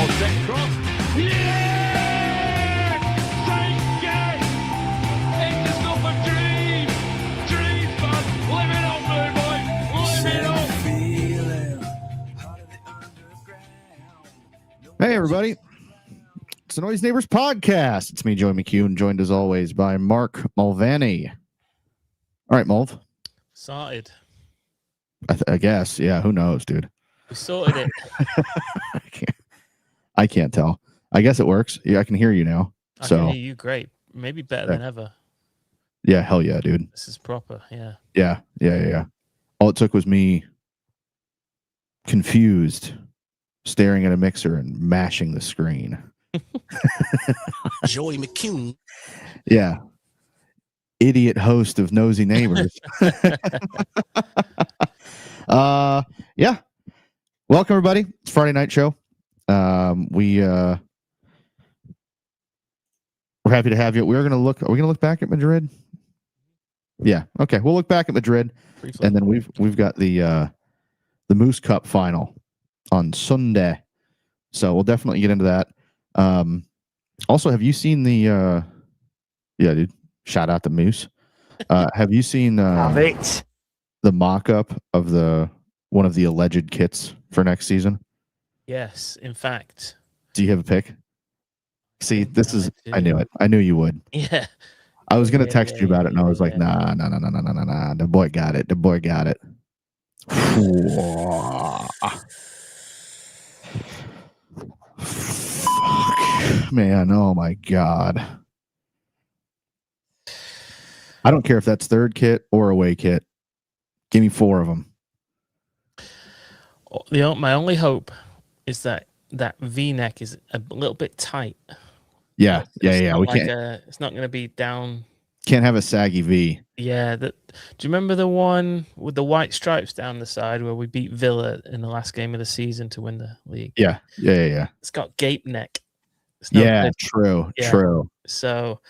Oh, second cross. Yeah! Thank you! It's just not a dream! Dream fun! Live it up, blue boy! Live it up! Hey, everybody. It's the Noise Neighbors Podcast. It's me, Joey McHugh, joined as always by Mark Mulvaney. All right, Mulv. Sorted. I guess. Yeah, who knows, dude? We sorted it. I can't tell. I guess it works. Yeah, I can hear you now. I can hear you great. Maybe better than ever. Yeah, hell yeah, dude. This is proper. Yeah. Yeah. All it took was me confused, staring at a mixer and mashing the screen. Joey McHugh. Yeah. Idiot host of Nosy Neighbors. Yeah. Welcome, everybody. It's Friday night show. We're happy to have you. Are we going to look back at Madrid? Yeah. Okay. We'll look back at Madrid. Briefly. And then we've got the Moose Cup final on Sunday. So we'll definitely get into that. Also, have you seen the yeah, dude, shout out to Moose. Have you seen the mock-up of one of the alleged kits for next season? Yes, in fact. Do you have a pick? See, I knew it. I knew you would. Yeah. I was gonna text you about it, and I was like, nah. The boy got it. Fuck, man. Oh my god. I don't care if that's third kit or away kit. Give me 4 of them. My only hope is that V-neck is a little bit tight. Yeah. It's We not can't. It's not going to be down. Can't have a saggy V. Yeah. Do you remember the one with the white stripes down the side where we beat Villa in the last game of the season to win the league? Yeah. It's got gape neck. It's no Yeah, good. true. So,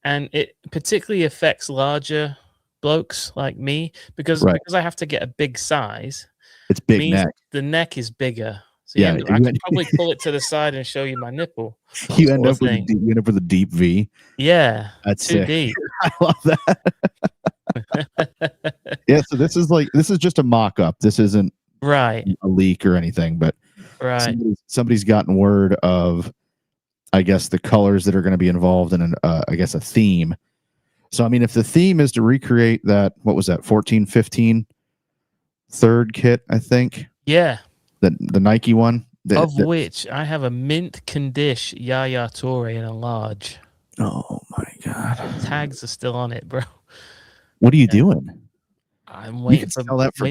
and it particularly affects larger blokes like me because I have to get a big size. It's big neck. The neck is bigger. So Yeah, I could probably pull it to the side and show you my nipple. You end up with a deep V. Yeah, that's too sick. Deep. I love that. Yeah, so this is just a mock-up. This isn't right a leak or anything, but somebody's gotten word of, I guess, the colors that are going to be involved in I guess a theme. So I mean, if the theme is to recreate that, what was that, 14-15 third kit, I think. Yeah. The Nike one. Which I have a mint condition Yaya Toure in a large. Oh my god. Tags are still on it, bro. What are you doing? I'm waiting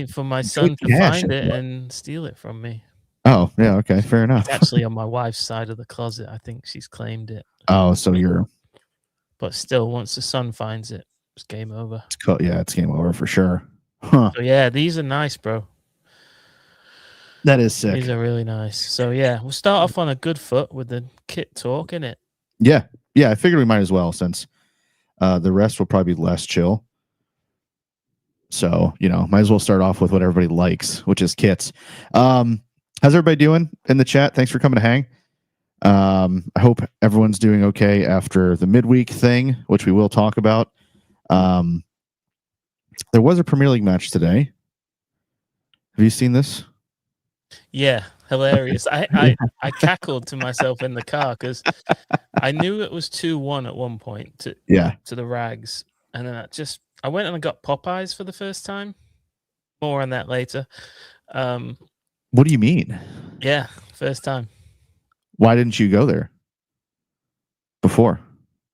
for my son to find it and steal it from me. Oh, yeah, okay, fair enough. It's actually on my wife's side of the closet. I think she's claimed it. Oh, so you're... But still, once the son finds it, it's game over. It's game over for sure. Huh. So yeah, these are nice, bro. That is sick. These are really nice. So yeah, we'll start off on a good foot with the kit talk, innit? Yeah, I figured we might as well, since the rest will probably be less chill. So, might as well start off with what everybody likes, which is kits. How's everybody doing in the chat? Thanks for coming to hang. I hope everyone's doing okay after the midweek thing, which we will talk about. There was a Premier League match today. Have you seen this? Yeah, hilarious. I cackled to myself in the car because I knew it was 2-1 at one point to the Rags. And then I went and I got Popeyes for the first time. More on that later. What do you mean? Yeah, first time. Why didn't you go there before?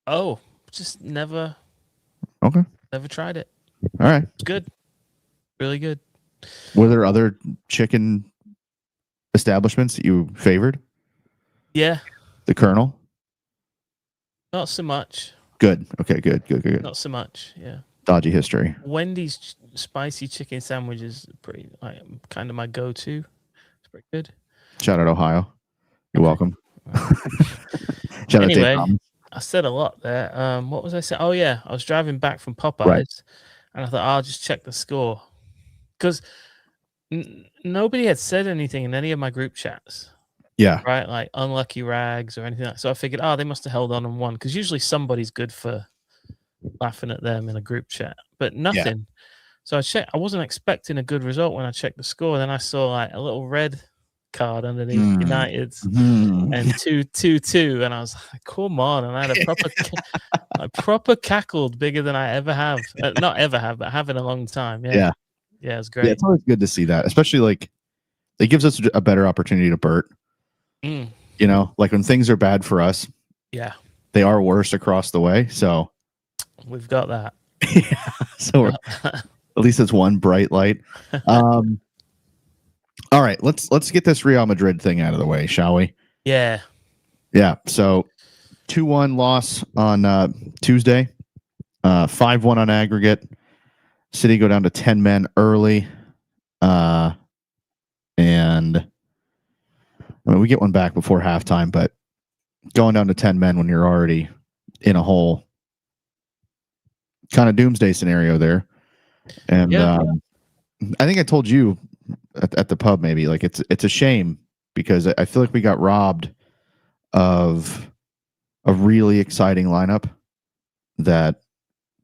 Oh, just never. Okay. Never tried it. All right. It's good. Really good. Were there other chicken establishments that you favored? Yeah. The Colonel? Not so much. Good. Okay, good. Not so much, yeah. Dodgy history. Wendy's spicy chicken sandwich is pretty, kind of my go-to. It's pretty good. Shout out Ohio. You're welcome. Shout anyway, out I said a lot there. What was I saying? Oh yeah, I was driving back from Popeyes, and I thought I'll just check the score because nobody had said anything in any of my group chats. Yeah. Right, like unlucky rags or anything like. So I figured, oh, they must have held on and won because usually somebody's good for laughing at them in a group chat, but nothing. So I checked. I wasn't expecting a good result when I checked the score. Then I saw like a little red card underneath United's and 2-2-2, and I was like, "Come on!" And I had I proper cackled bigger than I ever have. Not ever have, but have in a long time. Yeah, it was great. Yeah, it's always good to see that, especially like it gives us a better opportunity to Bert. Mm. You know, like when things are bad for us, Yeah, they are worse across the way. So we've got that. yeah, so at least it's one bright light. All right, let's get this Real Madrid thing out of the way, shall we? Yeah. So 2-1 loss on Tuesday, 5-1 on aggregate. City go down to 10 men early, and I mean we get one back before halftime, but going down to 10 men when you're already in a whole kind of doomsday scenario there. And I think I told you at the pub maybe like it's a shame because I feel like we got robbed of a really exciting lineup that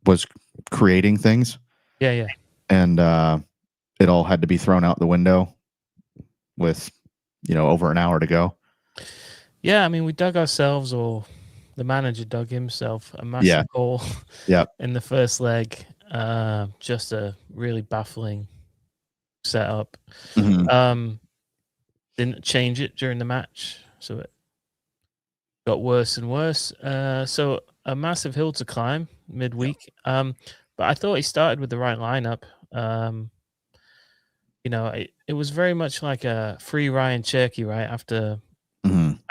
was creating things. Yeah. And it all had to be thrown out the window with over an hour to go. Yeah, I mean we dug ourselves, or the manager dug himself, a massive hole in the first leg. Just a really baffling setup. Didn't change it during the match, so it got worse and worse. So a massive hill to climb midweek. But I thought he started with the right lineup. It was very much like a free Ryan Cherky, right?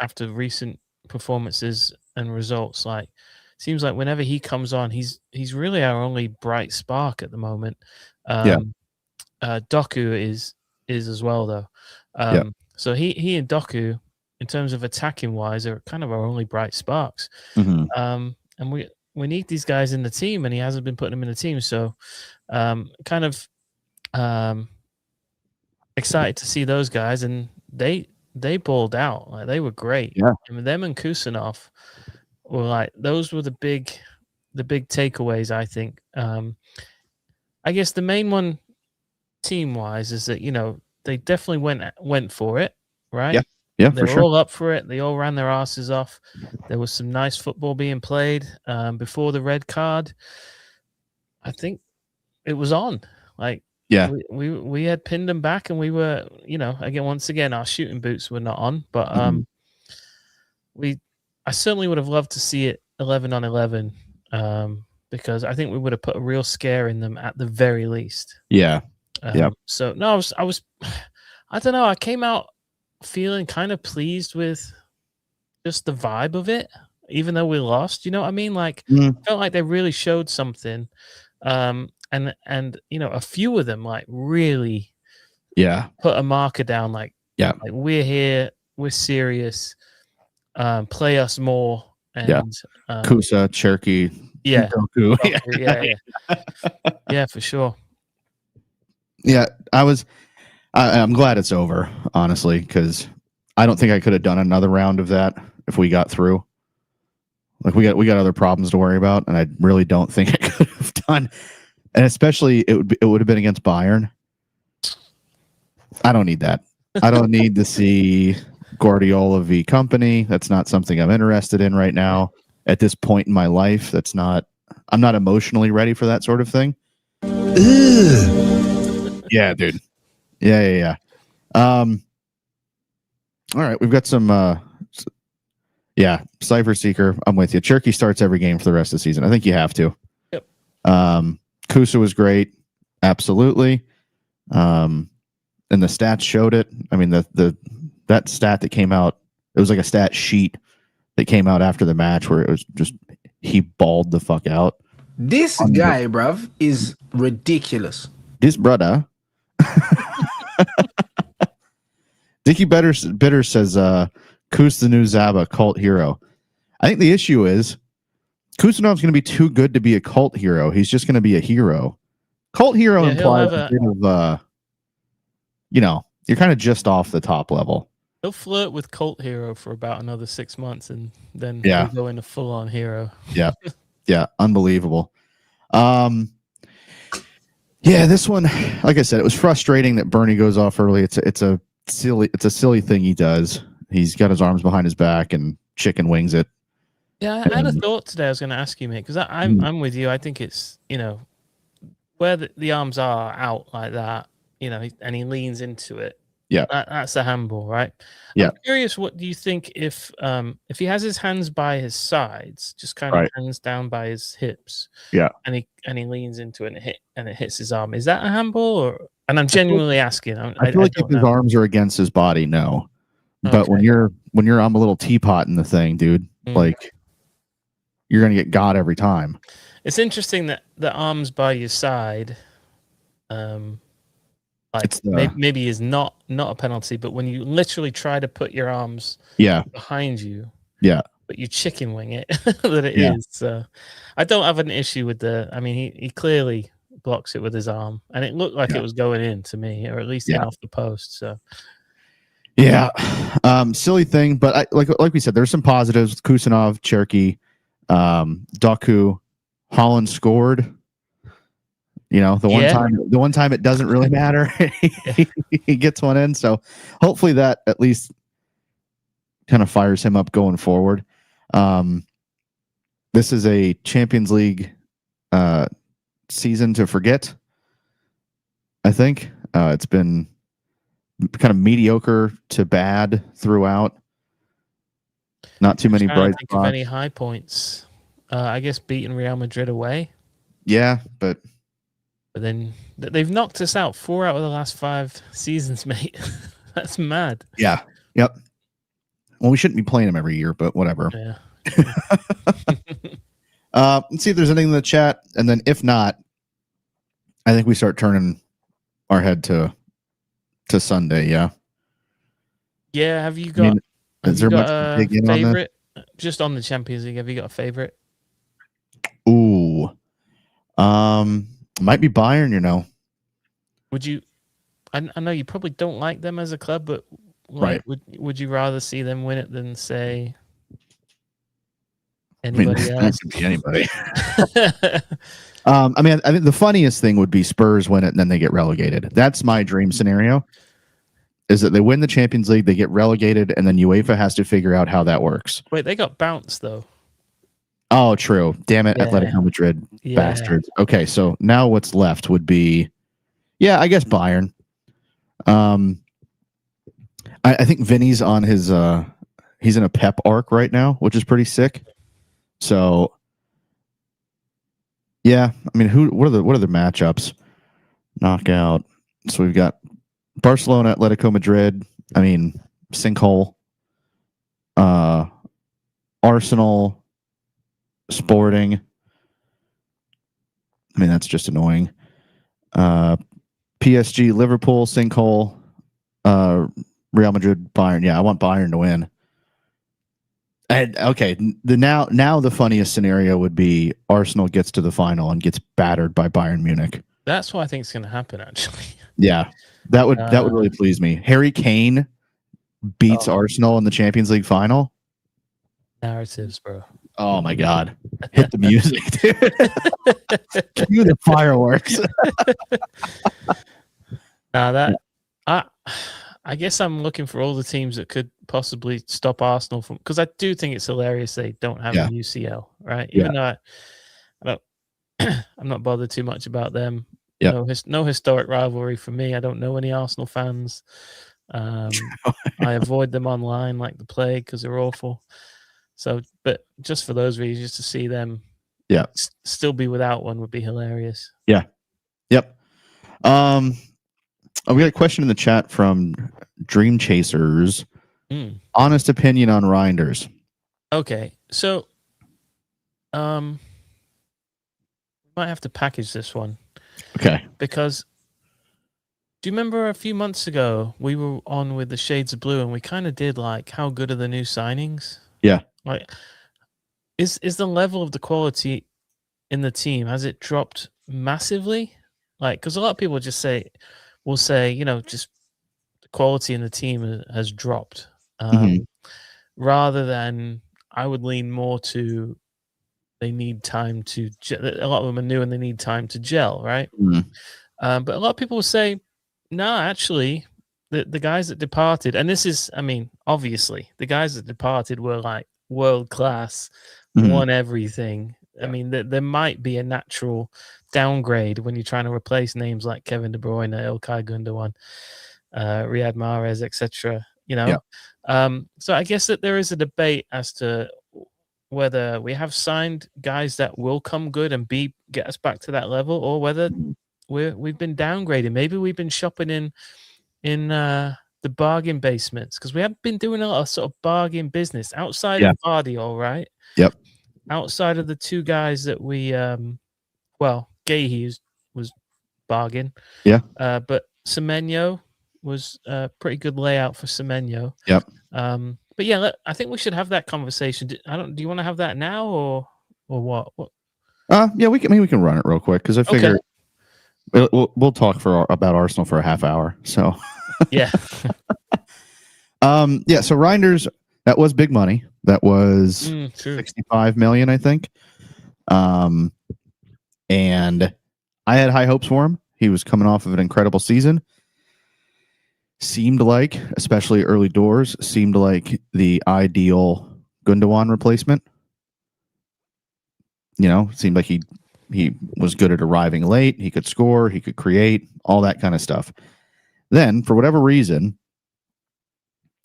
After recent performances and results, like seems like whenever he comes on, he's really our only bright spark at the moment. Doku is as well though. So he and Doku, in terms of attacking wise, are kind of our only bright sparks. And we need these guys in the team, and he hasn't been putting them in the team. So kind of excited to see those guys, and they balled out. Like they were great. Yeah. I mean, them and Kusanov were like, those were the big takeaways, I think. I guess the main one team wise is that, they definitely went for it, right? Yeah, they were all up for it. They all ran their asses off. There was some nice football being played before the red card. I think it was on. Like, we had pinned them back, and we were, once again, our shooting boots were not on, but I certainly would have loved to see it 11-on-11, because I think we would have put a real scare in them at the very least. So no, I was I don't know. I came out feeling kind of pleased with just the vibe of it, even though we lost. You know what I mean? Like, I felt like they really showed something. And a few of them like really put a marker down, like we're here, we're serious, play us more. And Kusa, Cherky, Doku. Yeah, for sure. I'm glad it's over, honestly, because I don't think I could have done another round of that if we got through. Like we got other problems to worry about, and I really don't think I could have done. And especially it would have been against Bayern. I don't need that. I don't need to see Guardiola v Company. That's not something I'm interested in right now at this point in my life. I'm not emotionally ready for that sort of thing. Yeah, dude. Yeah. All right, we've got some Cypher Seeker. I'm with you. Cherky starts every game for the rest of the season. I think you have to. Yep. Kusa was great. Absolutely. And the stats showed it. I mean, that stat that came out, it was like a stat sheet that came out after the match where it was just he balled the fuck out. This guy, bruv, is ridiculous. This brother. Dickie Bitter says Kus the new Zaba cult hero. I think the issue is Kusanov's going to be too good to be a cult hero. He's just going to be a hero. Cult hero implies a bit of you're kind of just off the top level. He'll flirt with cult hero for about another 6 months, and then Yeah. he'll go into full on hero. Yeah, unbelievable. Yeah, this one, like I said, it was frustrating that Bernie goes off early. It's a silly thing he does. He's got his arms behind his back and chicken wings it. Yeah, I had a thought today. I was going to ask you, mate, because I'm with you. I think it's where the arms are out like that, and he leans into it. Yeah, that's a handball, right? Yeah. I'm curious, what do you think if he has his hands by his sides, just kind of hands down by his hips, Yeah, and he leans into it and it hits his arm? Is that a handball, or? And I'm genuinely asking. I feel like if his arms are against his body, no. But when you're on a little teapot in the thing, dude, like you're gonna get got every time. It's interesting that the arms by your side, maybe is not a penalty, but when you literally try to put your arms behind you, but you chicken wing it, that it is. So I don't have an issue with I mean, he clearly blocks it with his arm, and it looked like it was going in to me, or at least in off the post. So silly thing, but like we said, there's some positives. Kusanov, Cherky, Doku, Holland scored. The one time it doesn't really matter. He gets one in, so hopefully that at least kind of fires him up going forward. This is a Champions League season to forget. I think it's been kind of mediocre to bad throughout. Not too many bright spots. Of any high points. I guess beating Real Madrid away. Yeah, but then they've knocked us out 4 out of the last 5 seasons, mate. That's mad. Yeah. Yep. Well, we shouldn't be playing them every year, but whatever. Yeah. Let's see if there's anything in the chat, and then if not, I think we start turning our head to Sunday. Yeah. Yeah. Have you got? Is there much to dig in favorite? On this? Just on the Champions League, have you got a favorite? Ooh. Might be Bayern. Would you? I know you probably don't like them as a club, but would you rather see them win it than say anybody else? That could be anybody. I think the funniest thing would be Spurs win it and then they get relegated. That's my dream scenario. Is that they win the Champions League, they get relegated, and then UEFA has to figure out how that works. Wait, they got bounced though. Oh, true. Damn it, Atletico Madrid bastards. Okay, so now what's left would be, I guess Bayern. I think Vinny's on his he's in a Pep arc right now, which is pretty sick. So I mean, what are the matchups? Knockout. So we've got Barcelona, Atletico Madrid. I mean, sinkhole. Arsenal, Sporting. I mean, that's just annoying. PSG, Liverpool, sinkhole. Real Madrid, Bayern. Yeah, I want Bayern to win. And now the funniest scenario would be Arsenal gets to the final and gets battered by Bayern Munich. That's what I think is going to happen, actually. Yeah, that would really please me. Harry Kane beats Arsenal in the Champions League final. Narratives, bro. Oh my God! Hit the music, dude. Cue the fireworks. Now I guess I'm looking for all the teams that could possibly stop Arsenal from, because I do think it's hilarious they don't have a UCL, right? Even though I'm not bothered too much about them. Yeah. No historic rivalry for me. I don't know any Arsenal fans. I avoid them online like the plague because they're awful. So, but just for those reasons, just to see them still be without one would be hilarious. Yeah. Yep. We got a question in the chat from Dream Chasers. Honest opinion on Reinders. Okay, so might have to package this one. Okay. Because do you remember a few months ago we were on with the Shades of Blue and we kind of did like how good are the new signings? Yeah. Like is the level of the quality in the team, has it dropped massively? Like, because a lot of people will say, just quality in the team has dropped. Mhm. Rather than, I would lean more to they need time to. A lot of them are new and they need time to gel, right? Mhm. But a lot of people will say, no, actually, the guys that departed, and this is, I mean, obviously, the guys that departed were like world class, Mhm. won everything. I mean, there might be a natural downgrade when you're trying to replace names like Kevin De Bruyne, Ilkay Gundogan, Riyad Mahrez, etc. You know, so I guess that there is a debate as to whether we have signed guys that will come good and get us back to that level, or whether we've been downgraded. Maybe we've been shopping in the bargain basements, because we have been doing a lot of sort of bargain business outside Yeah. of Vardy, right? Yep. Outside of the two guys that we well, Gahey was bargain. Yeah. But Semenyo was a pretty good layout for Semenyo. Yep. But yeah, I think we should have that conversation. Do you want to have that now or what? Yeah, we can run it real quick, because I figure we'll talk about Arsenal for a half hour. So yeah. Yeah, so Reinders, that was big money. That was 65 million, I think. And I had high hopes for him. He was coming off of an incredible season. Seemed like, especially early doors, seemed like the ideal Gundogan replacement. You know, seemed like he was good at arriving late. He could score. He could create, all that kind of stuff. Then, for whatever reason,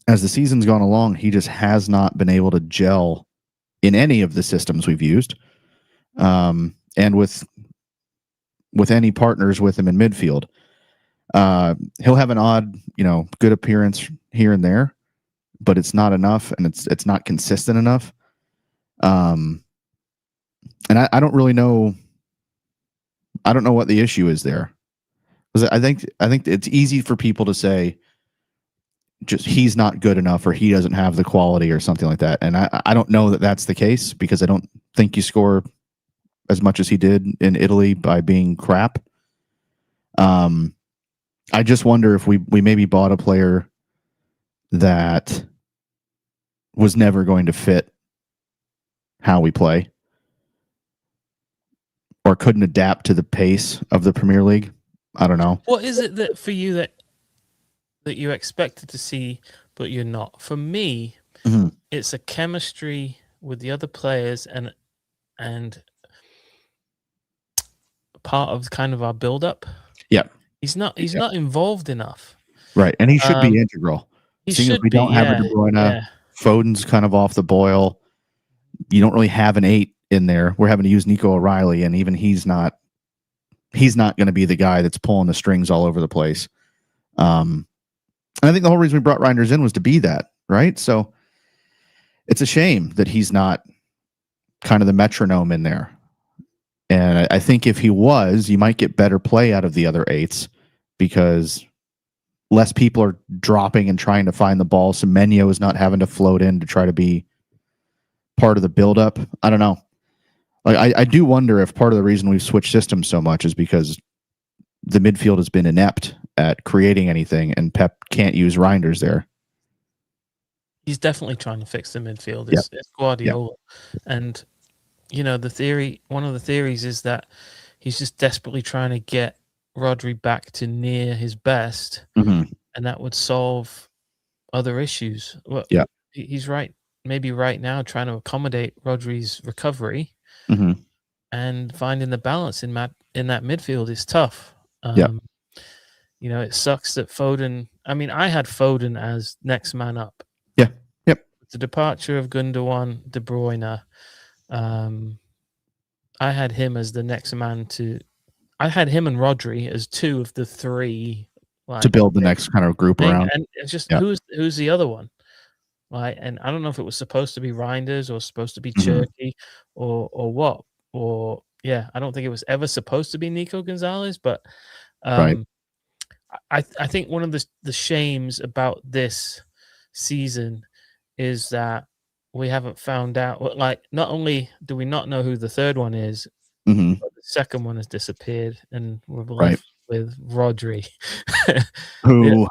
as the season's gone along, he just has not been able to gel in any of the systems we've used, and with any partners with him in midfield. He'll have an odd, good appearance here and there, but it's not enough, and it's not consistent enough. And I don't really know. I don't know what the issue is there, because I think it's easy for people to say, just he's not good enough, or he doesn't have the quality, or something like that. And I don't know that that's the case, because I don't think you score as much as he did in Italy by being crap. I just wonder if we maybe bought a player that was never going to fit how we play, or couldn't adapt to the pace of the Premier League. I don't know. What is it that for you that you expected to see but you're not? For me, it's a chemistry with the other players and part of kind of our build-up. Yeah, he's not involved enough, right? And he should be integral. Seeing as we don't have a De Bruyne, Foden's kind of off the boil. You don't really have an 8 in there. We're having to use Nico O'Reilly, and even he's not going to be the guy that's pulling the strings all over the place. And I think the whole reason we brought Reinders in was to be that, right? So it's a shame that he's not kind of the metronome in there. And I think if he was, you might get better play out of the other 8s, because less people are dropping and trying to find the ball. Semenyo is not having to float in to try to be part of the buildup. I don't know. Like, I do wonder if part of the reason we've switched systems so much is because the midfield has been inept at creating anything, and Pep can't use Reinders there. He's definitely trying to fix the midfield. It's Guardiola. And, one of the theories is that he's just desperately trying to get Rodri back to near his best, and that would solve other issues. Well, he's right. Maybe right now trying to accommodate Rodri's recovery, and finding the balance in that midfield is tough. It sucks that Foden. I mean, I had Foden as next man up. Yeah. Yep. The departure of Gundogan, De Bruyne, I had him as the next man to. I had him and Rodri as 2 of the 3 to build the next kind of group around. And it's just who's the other one, right? And I don't know if it was supposed to be Reinders or supposed to be Cherky or what. Or I don't think it was ever supposed to be Nico Gonzalez, but I think one of the shames about this season is that we haven't found out. Like, not only do we not know who the third one is, but the second one has disappeared, and we're left with Rodri, who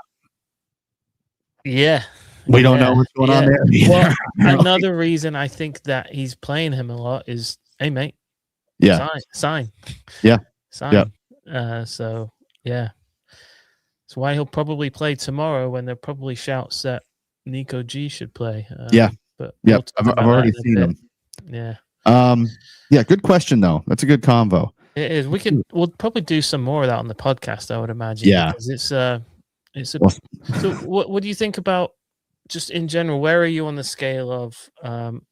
Yeah. We don't know what's going on there. Well, another reason I think that he's playing him a lot is, hey, mate. Yeah. Sign. Yeah. Sign. Yeah. So, yeah. That's why he'll probably play tomorrow when there probably shouts that Nico G should play. But we'll I've already seen him. Yeah. Yeah, good question though. That's a good combo. It is. We'll probably do some more of that on the podcast, I would imagine. Yeah. Because so what do you think about just in general, where are you on the scale of the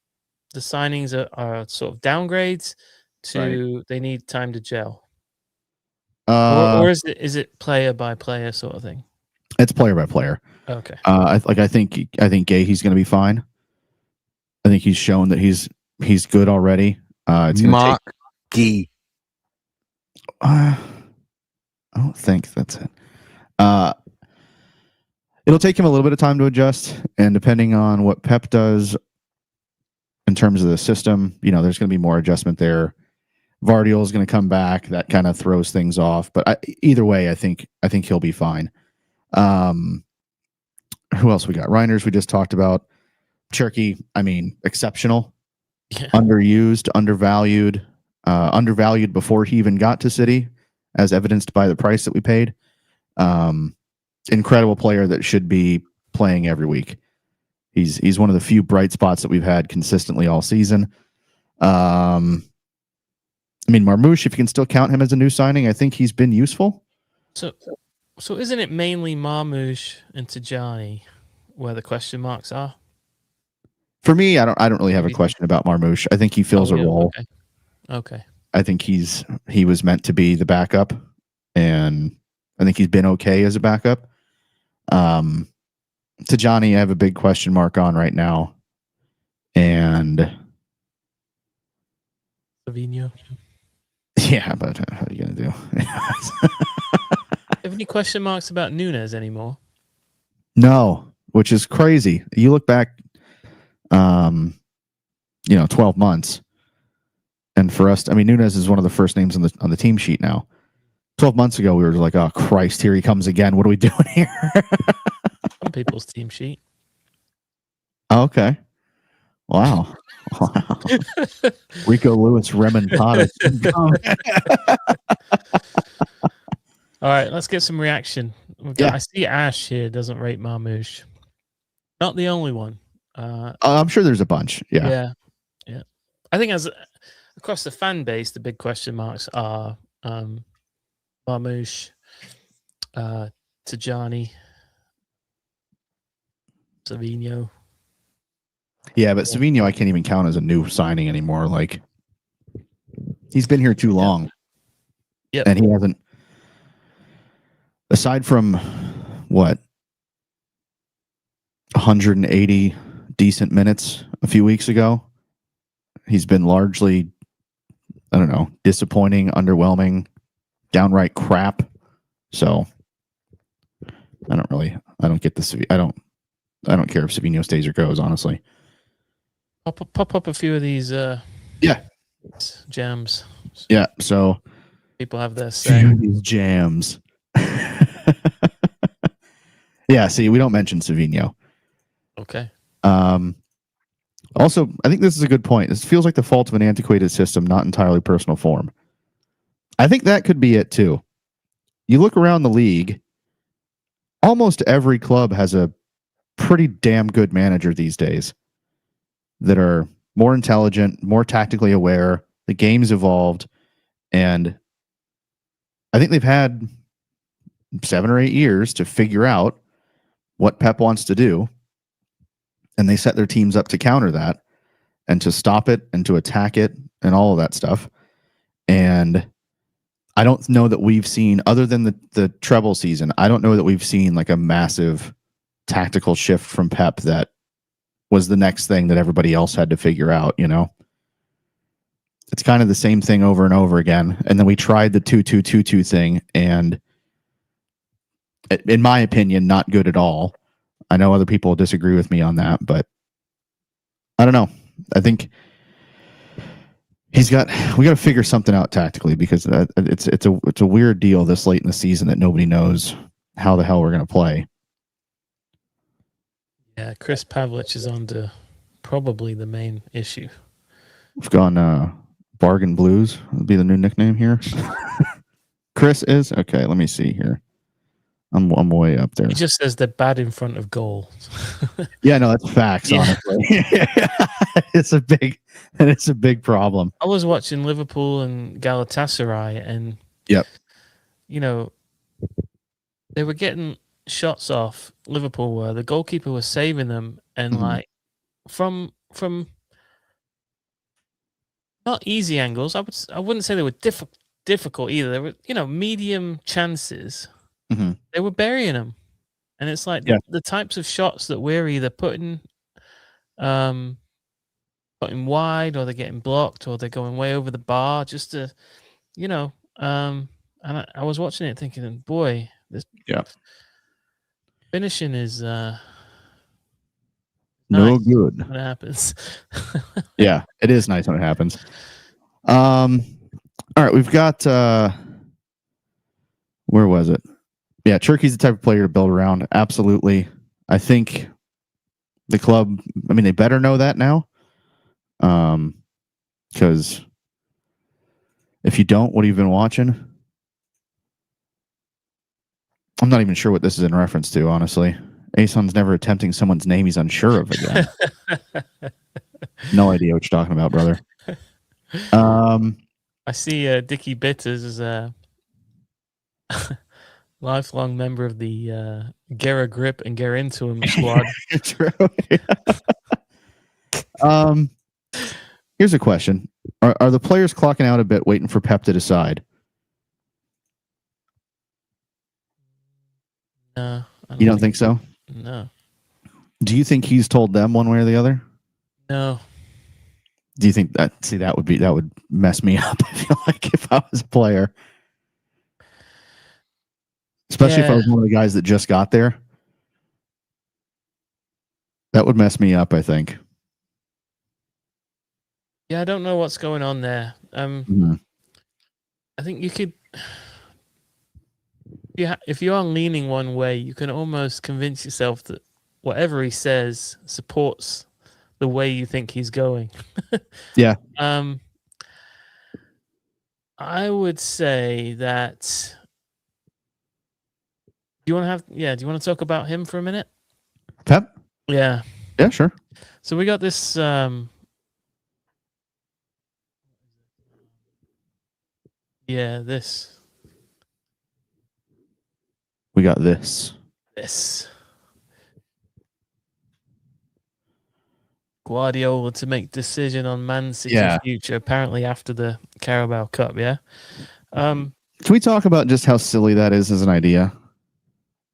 signings are sort of downgrades to they need time to gel? Or is it player by player sort of thing? It's player by player. Okay. I think Gahey's going to be fine. I think he's shown that he's good already. It's Mark Gee. I don't think that's it. It'll take him a little bit of time to adjust, and depending on what Pep does in terms of the system, there's going to be more adjustment there. Vardiol is going to come back. That kind of throws things off. But either way, I think he'll be fine. Who else we got? Reiners, we just talked about. Cherky, exceptional. Yeah. Underused, undervalued. Undervalued before he even got to City, as evidenced by the price that we paid. Incredible player that should be playing every week. He's one of the few bright spots that we've had consistently all season. Marmoush, if you can still count him as a new signing, I think he's been useful. So isn't it mainly Marmoush and Tajani where the question marks are? For me, I don't really have a question about Marmoush. I think he fills a role. Okay. I think he was meant to be the backup, and I think he's been okay as a backup. Tajani, I have a big question mark on right now, and Savinho. Yeah, but how are you gonna do? Have any question marks about Nunes anymore? No, which is crazy. You look back, 12 months, and for us, Nunes is one of the first names on the team sheet now. 12 months ago, we were like, "Oh Christ, here he comes again. What are we doing here?" Some people's team sheet. Okay. Wow. Rico Lewis remontada. All right, let's get some reaction. I see Ash here doesn't rate Marmoush. Not the only one. I'm sure there's a bunch. Yeah. I think as across the fan base, the big question marks are Marmoush, Tajani, Savinho. Yeah, but Savinho I can't even count as a new signing anymore. Like, he's been here too long. Yep. And he hasn't, aside from 180 decent minutes a few weeks ago, he's been largely, disappointing, underwhelming, downright crap. So I don't get this. I don't care if Savinho stays or goes, honestly. Pop up a few of these jams. Yeah, so people have their say. These jams. Yeah, see, we don't mention Savinho. Okay. Also, I think this is a good point. This feels like the fault of an antiquated system, not entirely personal form. I think that could be it too. You look around the league, almost every club has a pretty damn good manager these days that are more intelligent, more tactically aware. The game's evolved, and I think they've had 7 or 8 years to figure out what Pep wants to do, and they set their teams up to counter that and to stop it and to attack it and all of that stuff. And I don't know that we've seen, other than the treble season, I don't know that we've seen like a massive tactical shift from Pep that was the next thing that everybody else had to figure out, It's kind of the same thing over and over again. And then we tried the 2-2-2-2 thing, and in my opinion, not good at all. I know other people disagree with me on that, but I don't know. I think we got to figure something out tactically, because it's a weird deal this late in the season that nobody knows how the hell we're going to play. Yeah, Chris Pavlich is under probably the main issue. We've gone Bargain Blues. Would be the new nickname here. Chris is okay. Let me see here. I'm way up there. He just says they're bad in front of goal. Yeah, no, that's facts. Yeah. Honestly, it's a big problem. I was watching Liverpool and Galatasaray, and Yep. you know, they were getting shots off. Liverpool were, the goalkeeper was saving them, and like from not easy angles. I wouldn't say they were difficult either. They were medium chances. Mm-hmm. They were burying them, and it's like the types of shots that we're either putting wide, or they're getting blocked, or they're going way over the bar just to, And I was watching it thinking, boy, this finishing is no nice good when it happens. Yeah, it is nice when it happens. All right, we've got where was it? Yeah, Cherky's the type of player to build around. Absolutely. I think the club, I mean, they better know that now. Because if you don't, what have you been watching? I'm not even sure what this is in reference to, honestly. Ason's never attempting someone's name he's unsure of again. No idea what you're talking about, brother. I see Dickie Bitters is a lifelong member of the Gera Grip and Get Into Him squad. True. Here's a question. Are the players clocking out a bit waiting for Pep to decide? No. You don't think so? No. Do you think he's told them one way or the other? No. Do you think that? See, that would mess me up. I feel like if I was a player, especially if I was one of the guys that just got there, that would mess me up, I think. Yeah, I don't know what's going on there. I think you could, if you are leaning one way, you can almost convince yourself that whatever he says supports the way you think he's going. Yeah. I would say that. Do you want to talk about him for a minute? Pep? Yeah. Yeah, sure. So we got this this. We got this. Guardiola to make decision on Man City's future, apparently after the Carabao Cup, yeah? Can we talk about just how silly that is as an idea?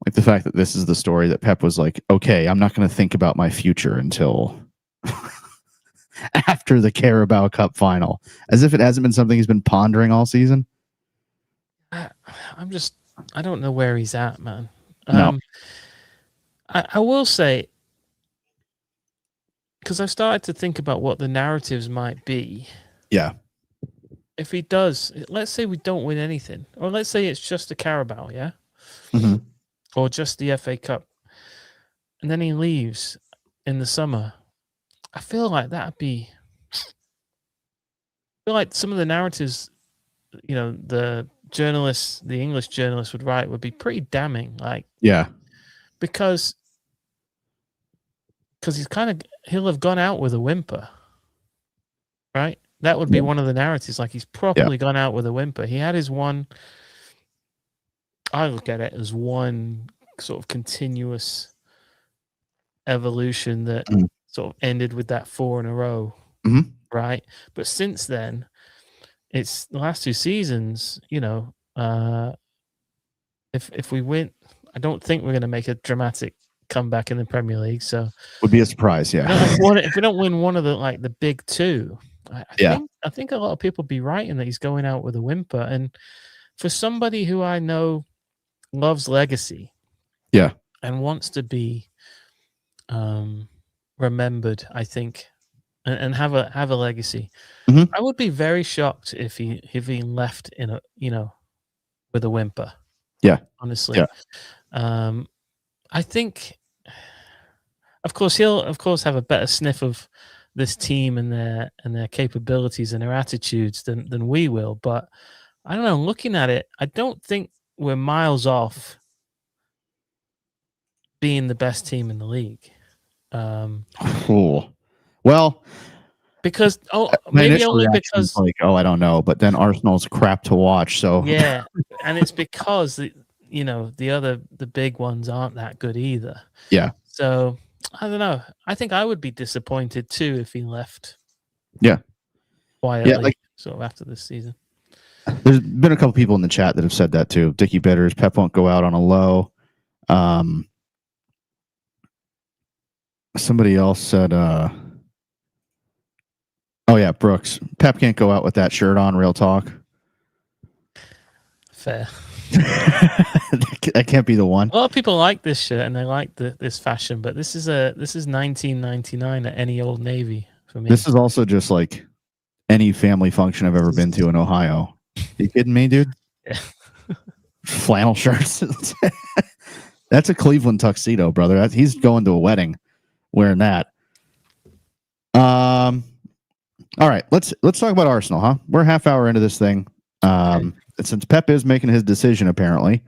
Like the fact that this is the story that Pep was like, okay, I'm not going to think about my future until after the Carabao Cup final. As if it hasn't been something he's been pondering all season. I don't know where he's at, man. No. I will say, because I've started to think about what the narratives might be. Yeah. If he does, let's say we don't win anything, or let's say it's just the Carabao, yeah? Mm-hmm. Or just the FA Cup, and then he leaves in the summer. I feel like that'd be. I feel like some of the narratives, the English journalists would write would be pretty damning. Like, yeah, because he'll have gone out with a whimper, right? That would be one of the narratives. Like, he's properly gone out with a whimper. He had his one. I look at it as one sort of continuous evolution that sort of ended with that 4 in a row, right? But since then, it's the last 2 seasons. If we win, I don't think we're going to make a dramatic comeback in the Premier League. So would be a surprise. Yeah, if we don't win one of the big 2, I think a lot of people be writing that he's going out with a whimper. And for somebody who I know loves legacy, and wants to be remembered, I think, and have a legacy. I would be very shocked if he left in a with a whimper. Yeah, honestly. I think Of course, he'll have a better sniff of this team and their capabilities and their attitudes than we will. But I don't know. Looking at it, I don't think we're miles off being the best team in the league. Cool. Well, because my maybe initial only reaction because was like, I don't know, but then Arsenal's crap to watch. So yeah, and it's because the big ones aren't that good either. Yeah. So I don't know. I think I would be disappointed too if he left. Yeah. Quietly, sort of after this season. There's been a couple people in the chat that have said that too. Dickie Bitters, Pep won't go out on a low. Somebody else said, oh yeah, Brooks. Pep can't go out with that shirt on, real talk. Fair. That can't be the one. A lot of people like this shirt and they like this fashion, but this is 1999 at any Old Navy for me. This is also just like any family function I've ever been to in Ohio. You kidding me, dude? Yeah. Flannel shirts. That's a Cleveland tuxedo, brother. He's going to a wedding wearing that. All right, let's talk about Arsenal, huh? We're a half hour into this thing. Since Pep is making his decision, apparently,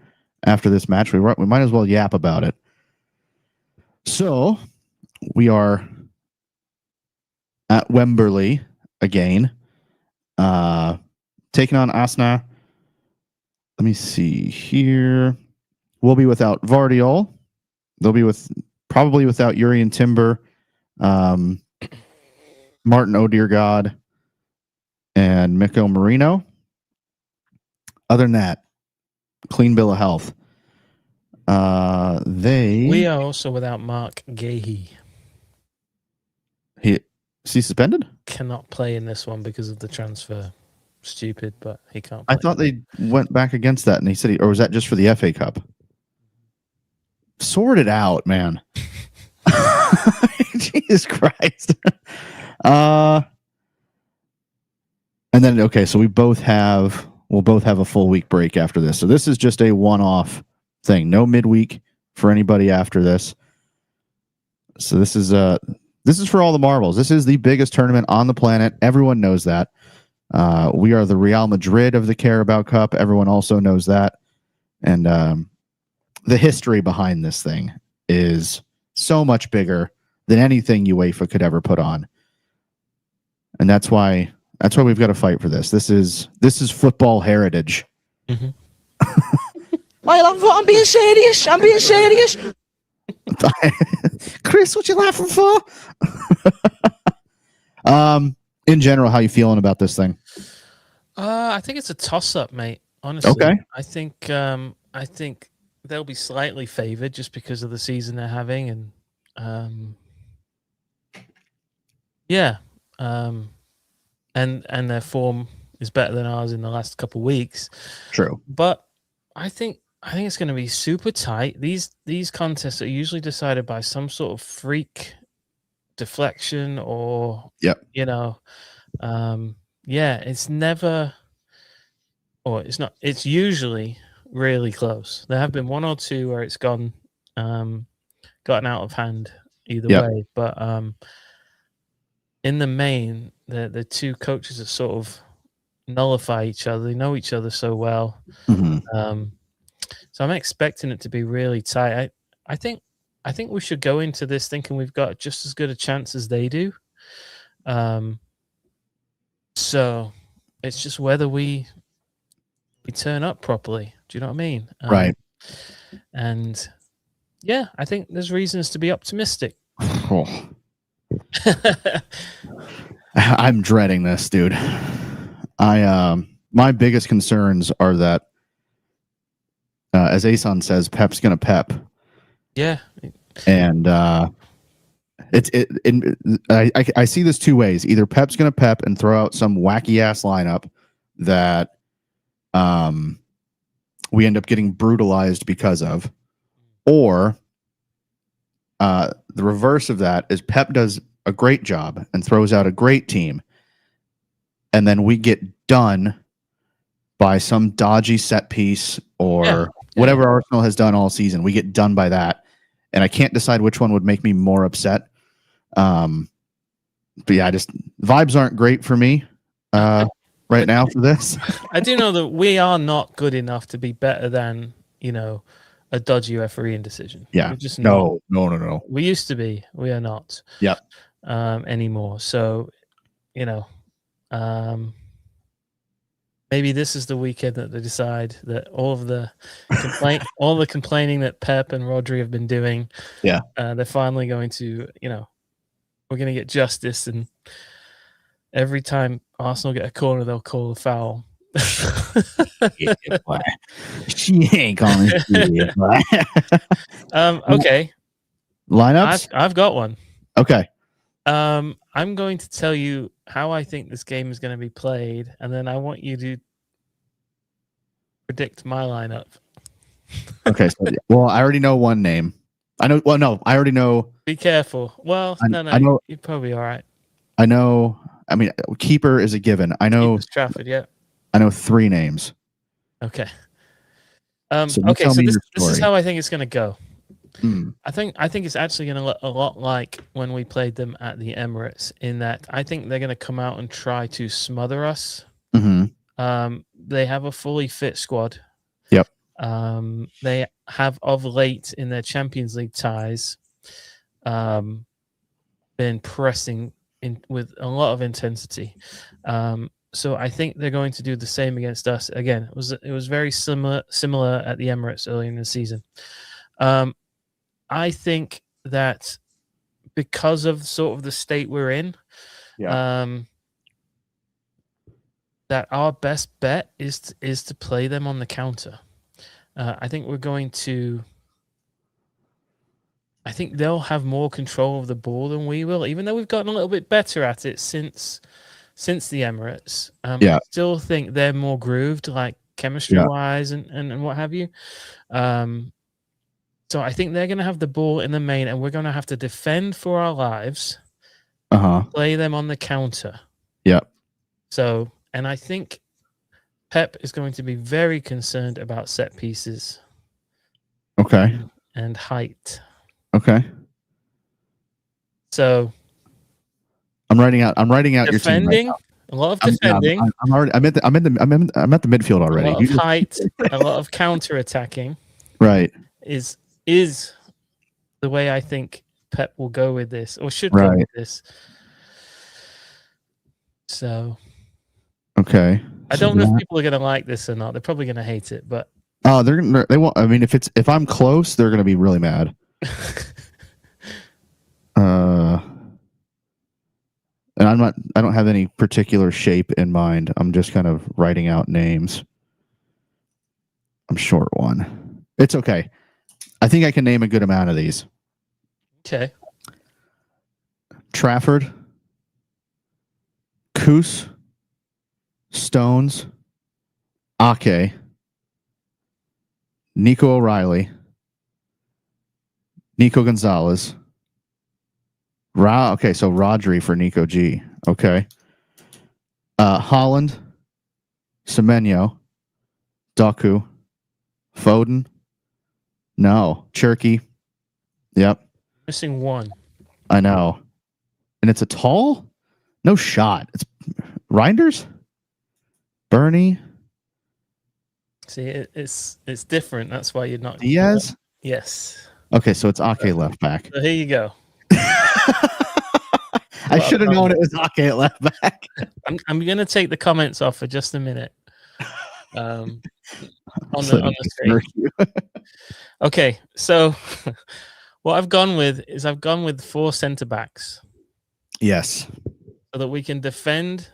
after this match, we might as well yap about it. So, we are at Wembley again, taking on Arsenal. Let me see here. We'll be without Vardiol. They'll be probably without Yuri and Timber, Martin Odegaard, and Miko Marino. Other than that, clean bill of health. We are also without Mark Gahey. Is he suspended? Cannot play in this one because of the transfer. Stupid, but he can't play. I thought they went back against that, and he said, or was that just for the FA Cup? Sort it out, man. Jesus Christ. And then, okay, so we'll both have a full week break after this. So this is just a one-off thing. No midweek for anybody after this. So this is for all the marbles. This is the biggest tournament on the planet. Everyone knows that. We are the Real Madrid of the Carabao Cup. Everyone also knows that. And the history behind this thing is so much bigger than anything UEFA could ever put on. And that's why we've got to fight for this. This is football heritage. Mm-hmm. I'm being serious. Chris, what you laughing for? In general, how you feeling about this thing? I think it's a toss-up, mate. Honestly, okay. I think they'll be slightly favored just because of the season they're having, and and their form is better than ours in the last couple of weeks. True, but I think it's going to be super tight. These contests are usually decided by some sort of freak deflection or it's never, or it's not. It's usually really close. There have been one or two where it's gotten out of hand either way, but in the main, the two coaches are sort of nullify each other. They know each other so well. Mm-hmm. So I'm expecting it to be really tight. I think we should go into this thinking we've got just as good a chance as they do. So it's just whether we turn up properly. Do you know what I mean? Right. And yeah, I think there's reasons to be optimistic. Oh. I'm dreading this, dude. My biggest concerns are that, as Asan says, Pep's gonna Pep. Yeah. And I see this two ways. Either Pep's gonna Pep and throw out some wacky ass lineup that we end up getting brutalized because of, or the reverse of that is Pep does a great job and throws out a great team, and then we get done by some dodgy set piece or whatever Arsenal has done all season. We get done by that, and I can't decide which one would make me more upset. But yeah, just vibes aren't great for me right now for this. I do know that we are not good enough to be better than, a dodgy refereeing decision. Yeah. We're just not. No. We used to be. We are not. Yep. Anymore. So, maybe this is the weekend that they decide that all the complaining that Pep and Rodri have been doing, they're finally going to, we're going to get justice, and every time Arsenal get a corner, they'll call a foul. She ain't calling shit. Okay. Lineups? I've got one. Okay. I'm going to tell you how I think this game is going to be played, and then I want you to predict my lineup. Okay. So, well, I already know one name. I know. Well, no, I already know. Be careful. Well, no, I know. you're probably all right. I know. I mean, keeper is a given. I know. Keeper's Trafford, yeah. I know 3 names. Okay. So okay. So this is story. how I think it's going to go. Mm. I think it's actually going to look a lot like when we played them at the Emirates, in that I think they're going to come out and try to smother us. Mm-hmm. They have a fully fit squad. Yep. They have of late in their Champions League ties been pressing in with a lot of intensity. So I think they're going to do the same against us. Again, it was very similar at the Emirates early in the season. I think that because of sort of the state we're in, that our best bet is to play them on the counter. I think they'll have more control of the ball than we will, even though we've gotten a little bit better at it since the Emirates. I still think they're more grooved, like chemistry-wise and what have you. So I think they're going to have the ball in the main, and we're going to have to defend for our lives, play them on the counter. Yep. So, and I think Pep is going to be very concerned about set pieces. Okay. And height. Okay. So I'm writing out defending, your team right a lot of defending. I'm at the midfield already. A lot of height, a lot of counter attacking. Right. Is the way I think Pep will go with this, or should go with this. So, okay. I don't know if people are going to like this or not. They're probably going to hate it, but they won't. I mean, if I'm close, they're going to be really mad. And I don't have any particular shape in mind. I'm just kind of writing out names. I'm short one. It's okay. I think I can name a good amount of these. Okay. Trafford, Koos, Stones, Ake, Nico O'Reilly, Nico Gonzalez. Okay, so Rodri for Nico G. Okay. Holland, Semenyo, Doku, Foden. No, Cherky. Yep. Missing one. I know. And it's a tall? No shot. It's Reinders? Bernie? See, it's different. That's why you're not. Diaz? Yes. Okay, so it's Ake left back. So here you go. I should have known it was Ake at left back. I'm going to take the comments off for just a minute. On the screen. Okay, so what I've gone with is 4 centre backs. Yes. So that we can defend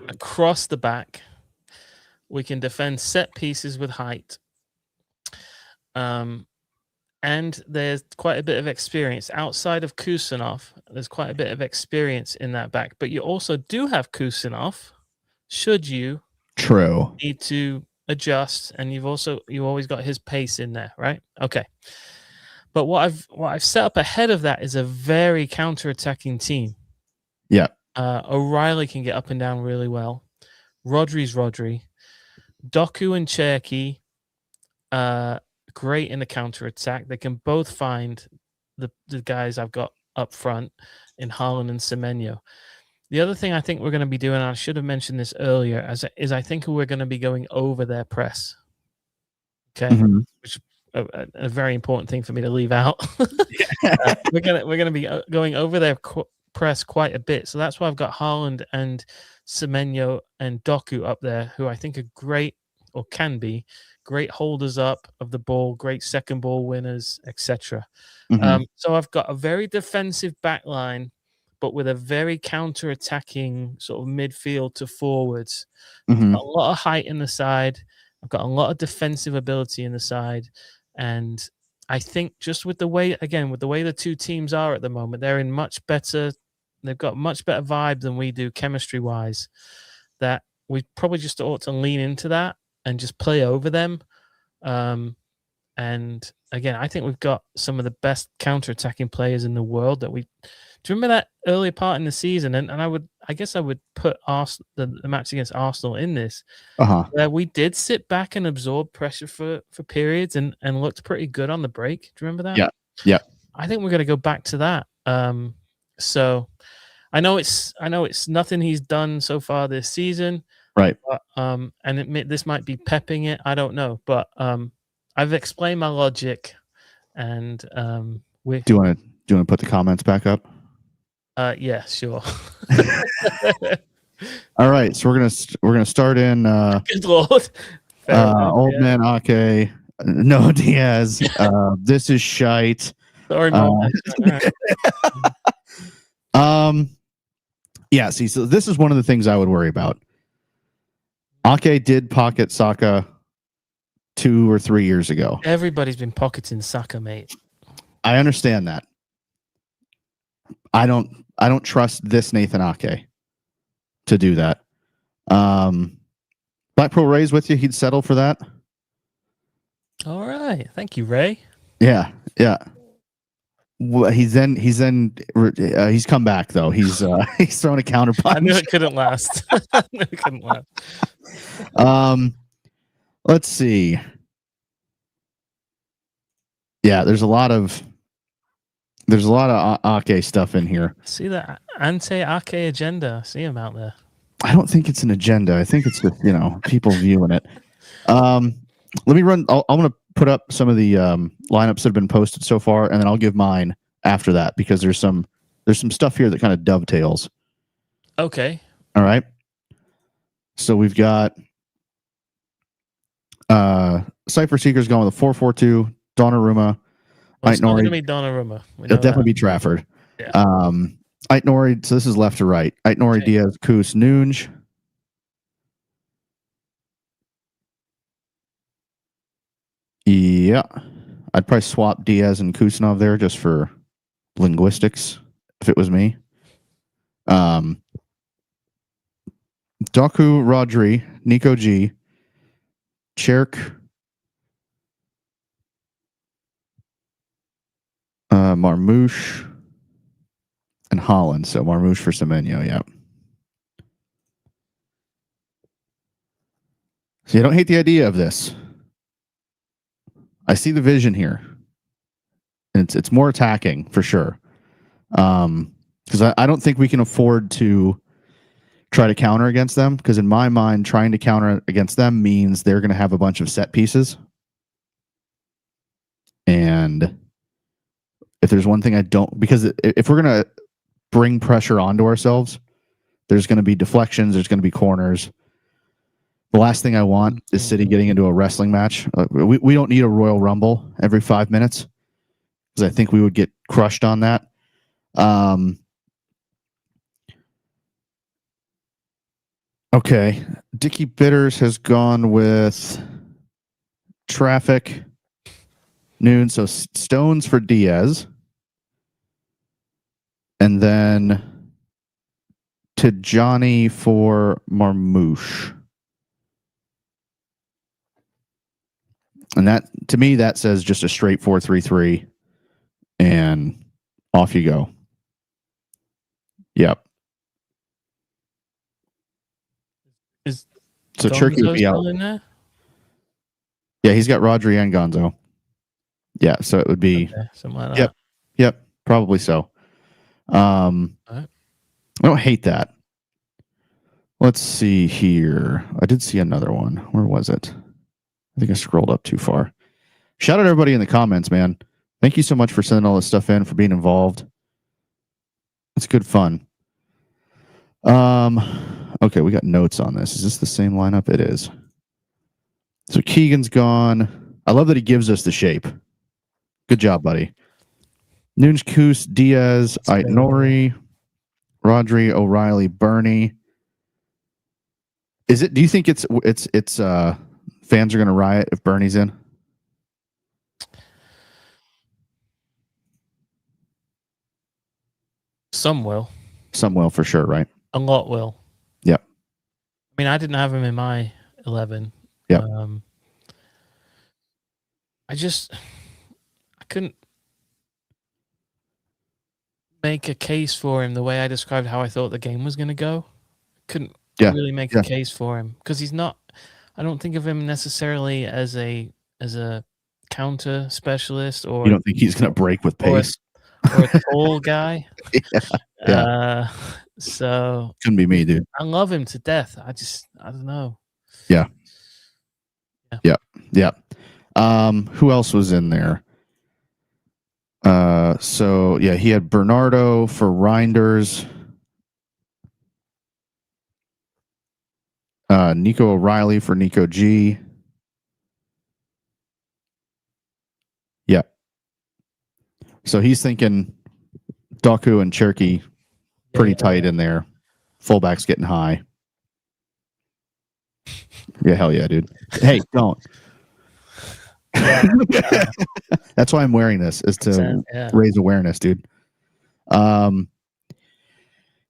across the back. We can defend set pieces with height. And there's quite a bit of experience outside of Kusanov. There's quite a bit of experience in that back, but you also do have Kusanov. Should you need to adjust, and you've always got his pace in there, right? Okay. But what I've set up ahead of that is a very counter-attacking team. Yeah. O'Reilly can get up and down really well. Rodri's Rodri. Doku and Cherky, great in the counter-attack. They can both find the guys I've got up front in Haaland and Semenyo. The other thing I think we're going to be doing, I should have mentioned this earlier, is I think we're going to be going over their press. Okay, which a very important thing for me to leave out. We're gonna be going over their press quite a bit, so that's why I've got Haaland and Semenyo and Doku up there, who I think are great or can be great holders up of the ball, great second ball winners, etc. So I've got a very defensive back line, but with a very counter-attacking sort of midfield to forwards. Got a lot of height in the side. I've got a lot of defensive ability in the side. And I think just with the way the two teams are at the moment, they're in much better. They've got much better vibe than we do chemistry-wise. That we probably just ought to lean into that and just play over them. And again, I think we've got some of the best counter-attacking players in the world. Do you remember that earlier part in the season? And I guess I would put the match against Arsenal in this. Where we did sit back and absorb pressure for periods and looked pretty good on the break. Do you remember that? Yeah. I think we're going to go back to that. So I know it's nothing he's done so far this season. Right. But, this might be pepping it. I don't know. But I've explained my logic, and do you want to put the comments back up? Yeah, sure. All right, so we're gonna start in. Good Lord. Old man Ake, no Diaz. This is shite. Sorry, Mom. Yeah. See, so this is one of the things I would worry about. Ake did pocket Saka 2 or 3 years ago. Everybody's been pocketing Saka, mate. I understand that. I don't trust this Nathan Ake to do that. Blackpool Ray's with you. He'd settle for that. All right. Thank you, Ray. Yeah. Well, he's come back though. He's thrown a counterpunch. I knew it couldn't last. Let's see. Yeah, there's a lot of Ake stuff in here. See that anti-Ake agenda? I see him out there. I don't think it's an agenda. I think it's just, people viewing it. Let me run. I'm going to put up some of the lineups that have been posted so far, and then I'll give mine after that because there's some stuff here that kind of dovetails. Okay. All right. So we've got Cypher Seekers going with a 4-4-2. Donnarumma. Well, it's not going to be Donnarumma. It'll definitely be Trafford. Yeah. Aït-Nouri, so this is left to right. Aït-Nouri, okay. Diaz, Kus, Nunge. Yeah. I'd probably swap Diaz and Kusanov there just for linguistics, if it was me. Doku, Rodri, Nico G, Cherk, Marmouche, and Haaland. So Marmouche for Semenyo, yeah. So you don't hate the idea of this. I see the vision here. And it's more attacking for sure. Because I don't think we can afford to try to counter against them. Because in my mind, trying to counter against them means they're going to have a bunch of set pieces. And if there's one thing I don't, because if we're going to bring pressure onto ourselves, there's going to be deflections, there's going to be corners. The last thing I want is City getting into a wrestling match. We don't need a Royal Rumble every 5 minutes because I think we would get crushed on that. Okay. Dickie Bitters has gone with Traffic, Noon. So Stones for Diaz. And then Tijani for Marmouche. And that, to me, that says just a straight 4-3-3, and off you go. Yep. So Cherky would be out. In there? Yeah, he's got Rodri and Gonzo. Yeah, so it would be something like that. Yep. Yep, probably so. Alright. I don't hate that. Let's see here. I did see another one. Where was it? I think I scrolled up too far. Shout out everybody in the comments, man. Thank you so much for sending all this stuff in, for being involved. It's good fun. Okay, we got notes on this. Is this the same lineup? It is. So Keegan's gone. I love that he gives us the shape. Good job, buddy. Nunes, Coos, Diaz, Nori, Rodri, O'Reilly, Bernie. Is it? Do you think it's fans are going to riot if Bernie's in? Some will. Some will for sure, right? A lot will. Yep. I mean, I didn't have him in my 11. Yep. I couldn't make a case for him the way I described how I thought the game was going to go. Couldn't really make a case for him because he's not. I don't think of him necessarily as a counter specialist, or you don't think he's going to break with pace, or a tall guy. Yeah. So couldn't be me, dude. I love him to death. I don't know. Yeah. Who else was in there? So yeah, he had Bernardo for Reinders, Nico O'Reilly for Nico G. Yeah. So he's thinking Doku and Cherky pretty tight in there. Fullbacks getting high. Yeah, hell yeah, dude. Hey, don't. That's why I'm wearing this, is to raise awareness, dude.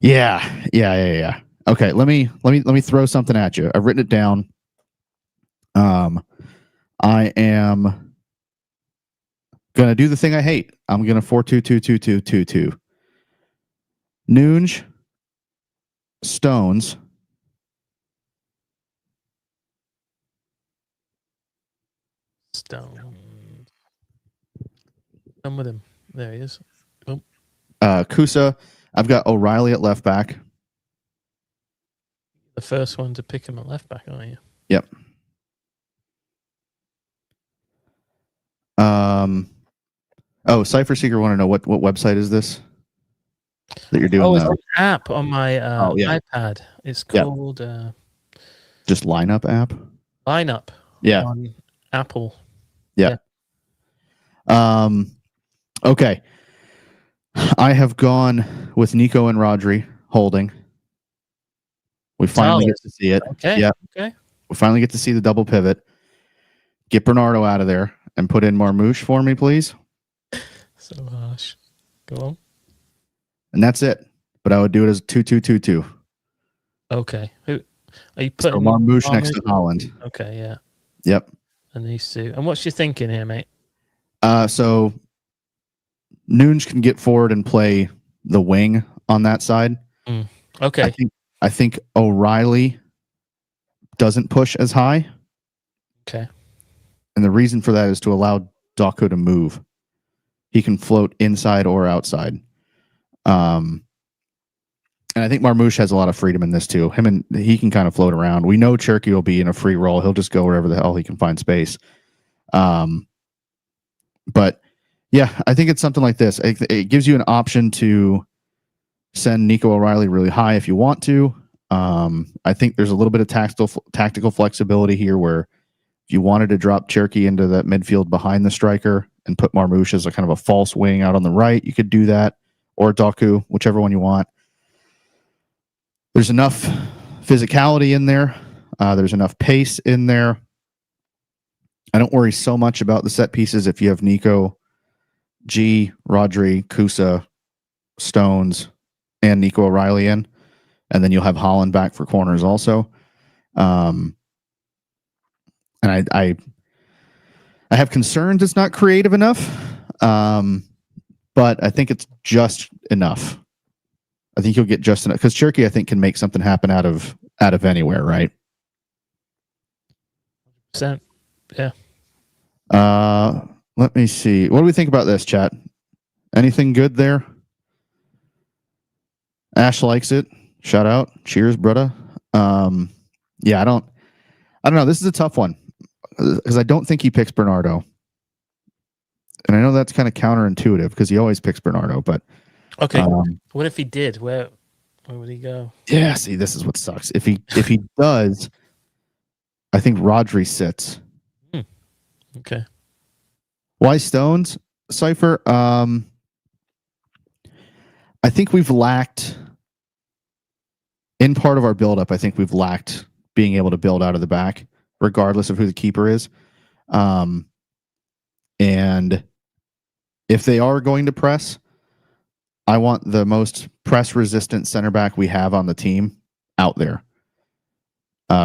Yeah. Okay, let me throw something at you. I've written it down. I am gonna do the thing I hate. I'm gonna 4-2-2-2-2-2-2. Nunes, Stones, I'm with him. There he is. Oh. Kusa. I've got O'Reilly at left back. The first one to pick him at left back, aren't you? Yep. Cypher Seeker want to know what website is this that you're doing? It's an app on my iPad. It's called just Lineup app. Lineup. Yeah. On Apple. Yeah. Okay. I have gone with Nico and Rodri holding. We finally get to see it. Okay. Yeah. Okay. We finally get to see the double pivot. Get Bernardo out of there and put in Marmouche for me, please. So harsh. Go on. And that's it. But I would do it as 2-2-2-2. Okay. Who are you putting? Marmouche next to Holland. Okay. Yeah. Yep. And these two. And what's your thinking here, mate? So Nunes can get forward and play the wing on that side. Okay. I think O'Reilly doesn't push as high. Okay. And the reason for that is to allow Doku to move. He can float inside or outside. And I think Marmouche has a lot of freedom in this too. He can kind of float around. We know Cherky will be in a free roll. He'll just go wherever the hell he can find space. But yeah, I think it's something like this. It gives you an option to send Nico O'Reilly really high if you want to. I think there's a little bit of tactical flexibility here where if you wanted to drop Cherky into that midfield behind the striker and put Marmouche as a kind of a false wing out on the right, you could do that, or Doku, whichever one you want. There's enough physicality in there. There's enough pace in there. I don't worry so much about the set pieces if you have Nico, G, Rodri, Kusa, Stones, and Nico O'Reilly in. And then you'll have Holland back for corners also. And I have concerns it's not creative enough. But I think it's just enough. I think you'll get just enough because Cherky, I think, can make something happen out of anywhere, right? 100%. Yeah. Let me see. What do we think about this, chat? Anything good there? Ash likes it. Shout out. Cheers, brother. Yeah, I don't know. This is a tough one because I don't think he picks Bernardo. And I know that's kind of counterintuitive because he always picks Bernardo, but okay. What if he did? Where would he go? Yeah, see, this is what sucks. If he does, I think Rodri sits. Okay. Why Stones, Cypher? I think we've lacked in part of our buildup. I think we've lacked being able to build out of the back, regardless of who the keeper is. And if they are going to press, I want the most press-resistant center back we have on the team out there.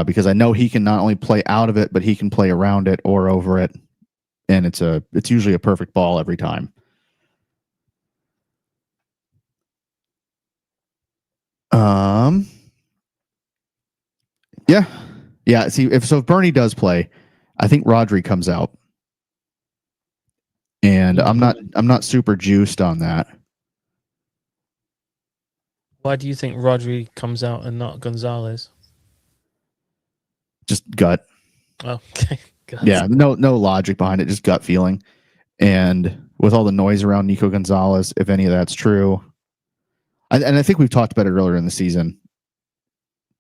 Because I know he can not only play out of it, but he can play around it or over it. And it's usually a perfect ball every time. Yeah. See, if Bernie does play, I think Rodri comes out, and I'm not super juiced on that. Why do you think Rodri comes out and not Gonzalez? Just gut. Oh, okay. Yeah, no logic behind it, just gut feeling. And with all the noise around Nico Gonzalez, if any of that's true, and I think we've talked about it earlier in the season,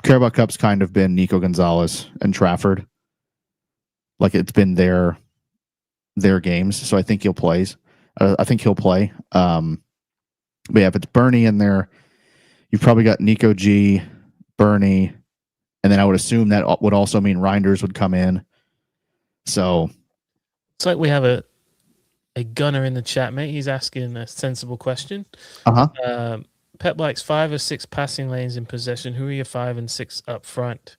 Carabao Cup's kind of been Nico Gonzalez and Trafford. Like it's been their games, so I think he'll play. But yeah, if it's Bernie in there, you've probably got Nico G, Bernie, and then I would assume that would also mean Reinders would come in. So it's like we have a gunner in the chat, mate. He's asking a sensible question. Pep likes 5 or 6 passing lanes in possession. Who are your 5 and 6 up front?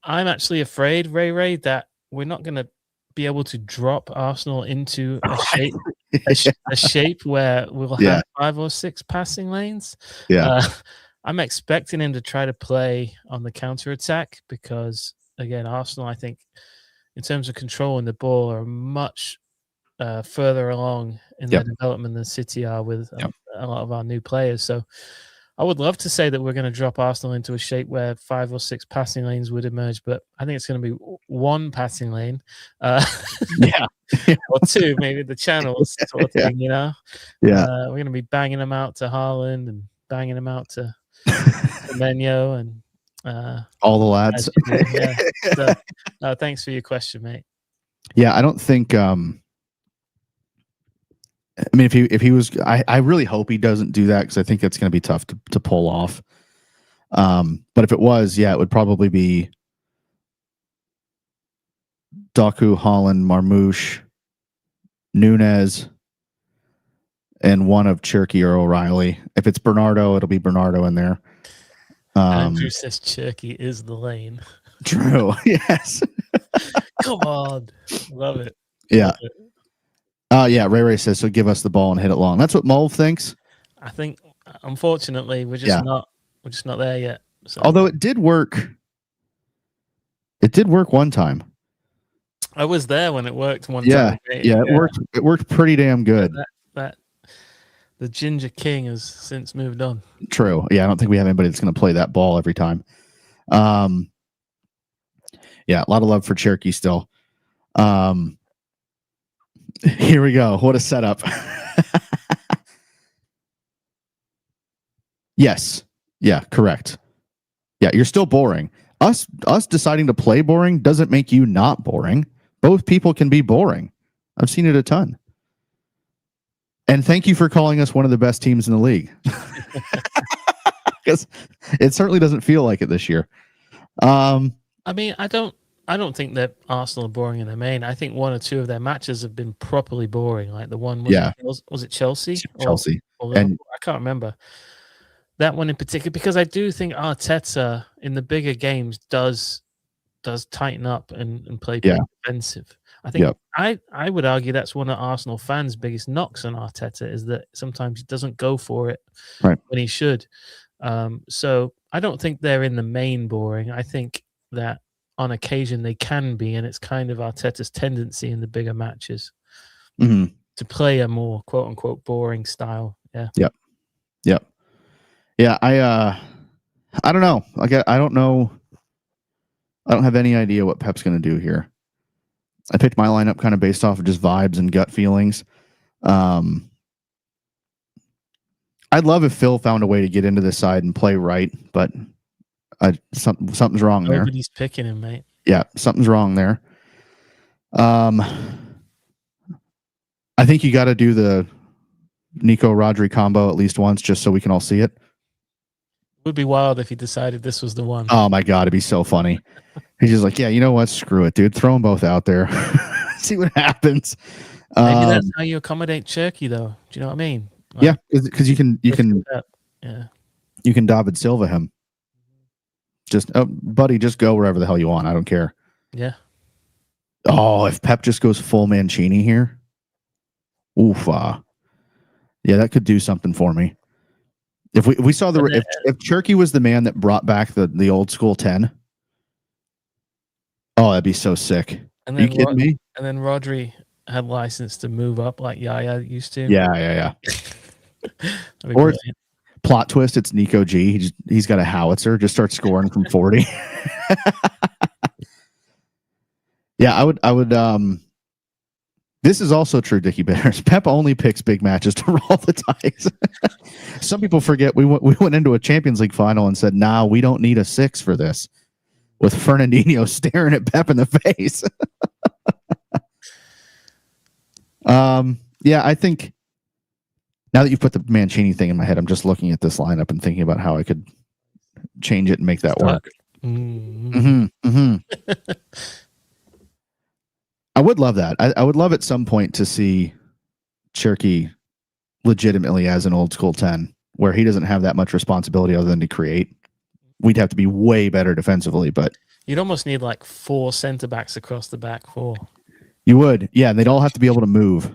I'm actually afraid, Ray, that we're not going to be able to drop Arsenal into a shape where we'll have 5 or 6 passing lanes. Yeah. I'm expecting him to try to play on the counter attack because, again, Arsenal, I think, in terms of controlling the ball, are much further along in their development than City are with a lot of our new players. So I would love to say that we're going to drop Arsenal into a shape where 5 or 6 passing lanes would emerge, but I think it's going to be 1 passing lane. Or 2, maybe the channels sort of thing, you know? Yeah. We're going to be banging them out to Haaland and banging them out to Menyo and all the lads. So, thanks for your question, mate. Yeah, I don't think I mean, if he was, I really hope he doesn't do that because I think it's going to be tough to pull off. But if it was, it would probably be Doku, Haaland, Marmouche, Nunez, and one of Cherky or O'Reilly. If it's Bernardo, it'll be Bernardo in there. Andrew says Cherky is the lane. True. Yes. Come on. Love it. Yeah. Love it. Ray says, so give us the ball and hit it long. That's what Mulv thinks. I think, unfortunately, we're just not there yet. So. Although it did work. It did work one time. I was there when it worked one time. Yeah, it worked pretty damn good. That the Ginger King has since moved on. True. Yeah, I don't think we have anybody that's going to play that ball every time. Yeah, a lot of love for Cherokee still. Here we go. What a setup. Yes. Yeah, correct. Yeah, you're still boring. Us deciding to play boring doesn't make you not boring. Both people can be boring. I've seen it a ton. And thank you for calling us one of the best teams in the league. Because it certainly doesn't feel like it this year. I mean, I don't think that Arsenal are boring in the main. I think 1 or 2 of their matches have been properly boring. Like the one was it Chelsea? Chelsea. And I can't remember that one in particular because I do think Arteta in the bigger games does tighten up and play defensive. I think I would argue that's one of Arsenal fans' biggest knocks on Arteta is that sometimes he doesn't go for it when he should. So I don't think they're in the main boring. I think that on occasion they can be, and it's kind of Arteta's tendency in the bigger matches. Mm-hmm. to play a more quote unquote boring style. Yeah. Yep. Yeah, I don't know. I don't know. I don't have any idea what Pep's going to do here. I picked my lineup kind of based off of just vibes and gut feelings. I'd love if Phil found a way to get into this side and play right, but something's wrong there. Nobody's picking him, mate. Yeah, something's wrong there. I think you got to do the Nico Rodri combo at least once, just so we can all see it. It would be wild if he decided this was the one. Oh my god, it'd be so funny. He's just like, yeah, you know what? Screw it, dude. Throw them both out there. See what happens. Maybe that's how you accommodate Cherky, though. Do you know what I mean? Like, yeah, because you can yeah. You can David Silva him. Just buddy, just go wherever the hell you want. I don't care. Yeah. Oh, if Pep just goes full Mancini here, oof. Yeah, that could do something for me. If we saw if Cherky was the man that brought back the old school 10, oh, that'd be so sick. And Are you kidding me? And then Rodri had license to move up like Yaya used to. Yeah. Or plot twist, it's Nico G. He's got a howitzer. Just start scoring from 40. Yeah, I would. This is also true, Dickie Bears. Pep only picks big matches to roll the dice. Some people forget we went into a Champions League final and said, "Nah, we don't need a 6 for this." With Fernandinho staring at Pep in the face. Yeah, I think now that you've put the Mancini thing in my head, I'm just looking at this lineup and thinking about how I could change it and make that work. I would love that. I would love at some point to see Cherky legitimately as an old school 10, where he doesn't have that much responsibility other than to create. We'd have to be way better defensively, but you'd almost need like 4 center backs across the back 4. You would, yeah, and they'd all have to be able to move,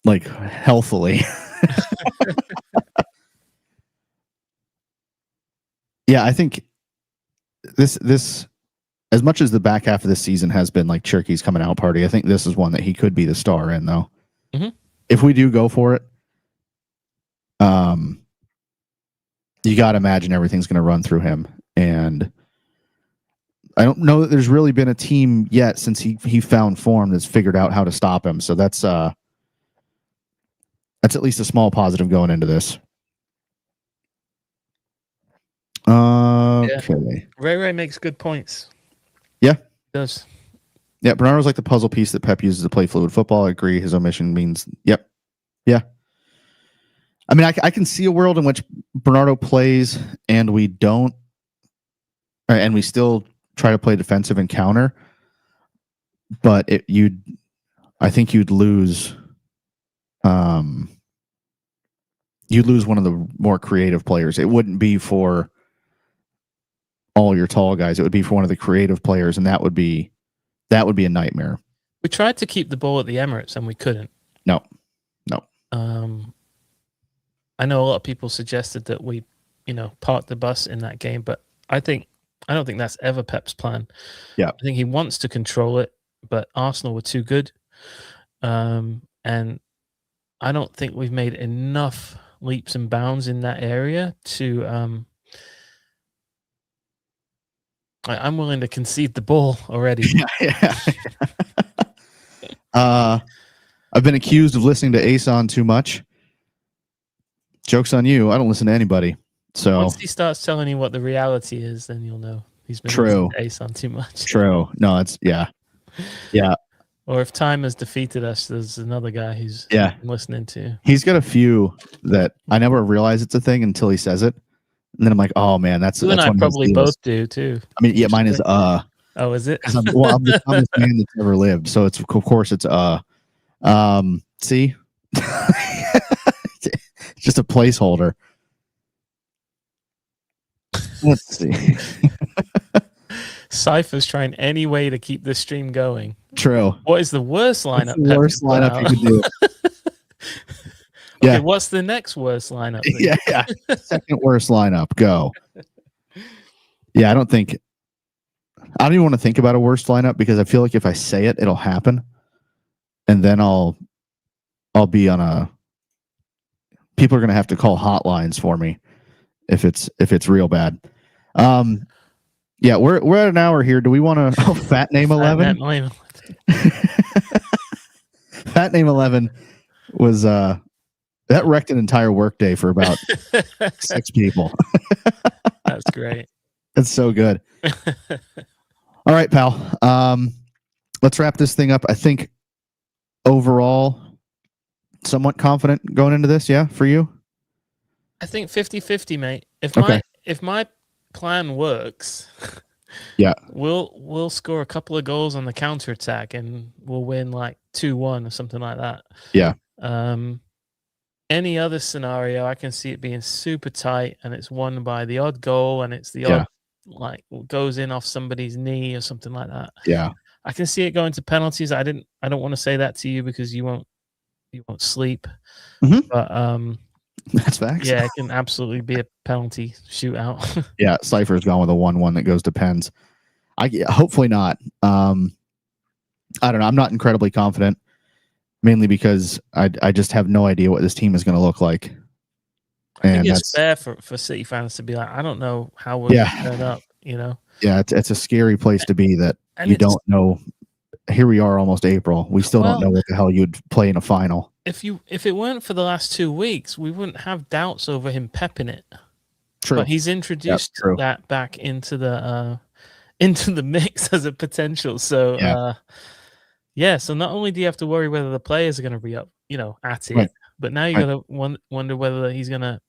like healthily. Yeah, I think this as much as the back half of this season has been like Cherky's coming out party, I think this is one that he could be the star in, though. Mm-hmm. If we do go for it, you got to imagine everything's going to run through him, and I don't know that there's really been a team yet since he found form that's figured out how to stop him. So that's at least a small positive going into this. Okay. Ray makes good points. Yeah. He does. Yeah, Bernardo's like the puzzle piece that Pep uses to play fluid football. I agree. His omission means, yep. Yeah. I mean, I can see a world in which Bernardo plays and we don't, and we still try to play defensive and counter, but I think you'd lose one of the more creative players. It wouldn't be for all your tall guys. It would be for one of the creative players, and that would be a nightmare. We tried to keep the ball at the Emirates, and we couldn't. No. I know a lot of people suggested that we, park the bus in that game, but I don't think that's ever Pep's plan. Yeah, I think he wants to control it, but Arsenal were too good, and I don't think we've made enough leaps and bounds in that area to. I'm willing to concede the ball already. Yeah. I've been accused of listening to Ason too much. Joke's on you. I don't listen to anybody. So once he starts telling you what the reality is, then you'll know he's been listening to Ason too much. True. No, it's yeah. Or if time has defeated us, there's another guy who's listening to. He's got a few that I never realize it's a thing until he says it. And then I'm like, oh man, that's and I probably both do too. I mean, yeah, mine is Oh, is it? I'm the dumbest man that's ever lived. So it's of course it's see? It's just a placeholder. Let's see. Cypher's trying any way to keep this stream going. True. What is the worst lineup? The worst lineup you could do. Okay, what's the next worst lineup? Yeah. Second worst lineup. Go. Yeah, I don't even want to think about a worst lineup because I feel like if I say it, it'll happen. And then I'll I'll be on a. People are going to have to call hotlines for me if it's real bad. Yeah, we're at an hour here. Do we want to fat name 11? Fat name 11 was that wrecked an entire workday for about 6 people. That's great. It's so good. All right, pal. Let's wrap this thing up. I think overall, somewhat confident going into this. Yeah, for you? I think 50-50, mate. If my plan works, yeah, we'll score a couple of goals on the counterattack and we'll win like 2-1 or something like that. Yeah. Any other scenario, I can see it being super tight and it's won by the odd goal and it's the odd like goes in off somebody's knee or something like that. Yeah. I can see it going to penalties. I don't want to say that to you because you won't sleep. Mm-hmm. But that's facts. Yeah, it can absolutely be a penalty shootout. Yeah, Cypher's gone with a 1-1 that goes to pens. Hopefully not. I don't know. I'm not incredibly confident, mainly because I just have no idea what this team is going to look like. I think it's fair for City fans to be like, I don't know how we're going to turn up, you know? Yeah, it's a scary place to be that you don't know. Here we are almost April. We still don't know what the hell you'd play in a final. If it weren't for the last 2 weeks, we wouldn't have doubts over him pepping it. True. But he's introduced that back into the mix as a potential. So so not only do you have to worry whether the players are going to be up, at it, but now you got to wonder whether he's gonna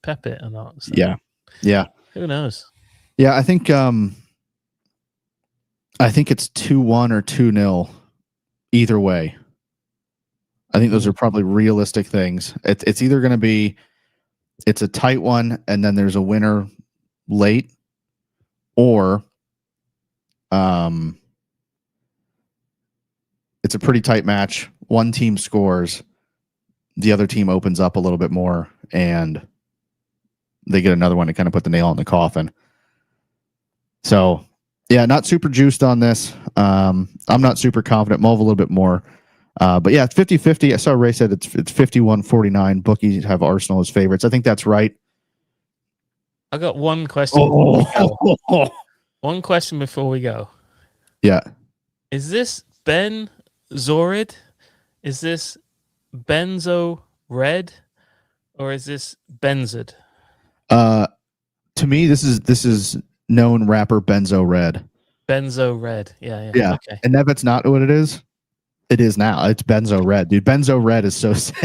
pep it or not. So, yeah. Who knows? Yeah, I think it's 2-1 or 2-0 either way. I think those are probably realistic things. It's either going to be it's a tight one and then there's a winner late, or it's a pretty tight match. One team scores, the other team opens up a little bit more, and they get another one to kind of put the nail in the coffin. So, yeah, not super juiced on this. I'm not super confident. Move a little bit more. But yeah, it's 50-50. I saw Ray said it's 51-49. Bookies have Arsenal as favorites. I think that's right. I got one question. One question before we go. Yeah. Is this Ben Zorid? Is this Benzo Red? Or is this Benzed? To me, this is known rapper Benzo Red. Benzo Red. Yeah. Okay. And if it's not what it is now. It's Benzo Red, dude. Benzo Red is so sick.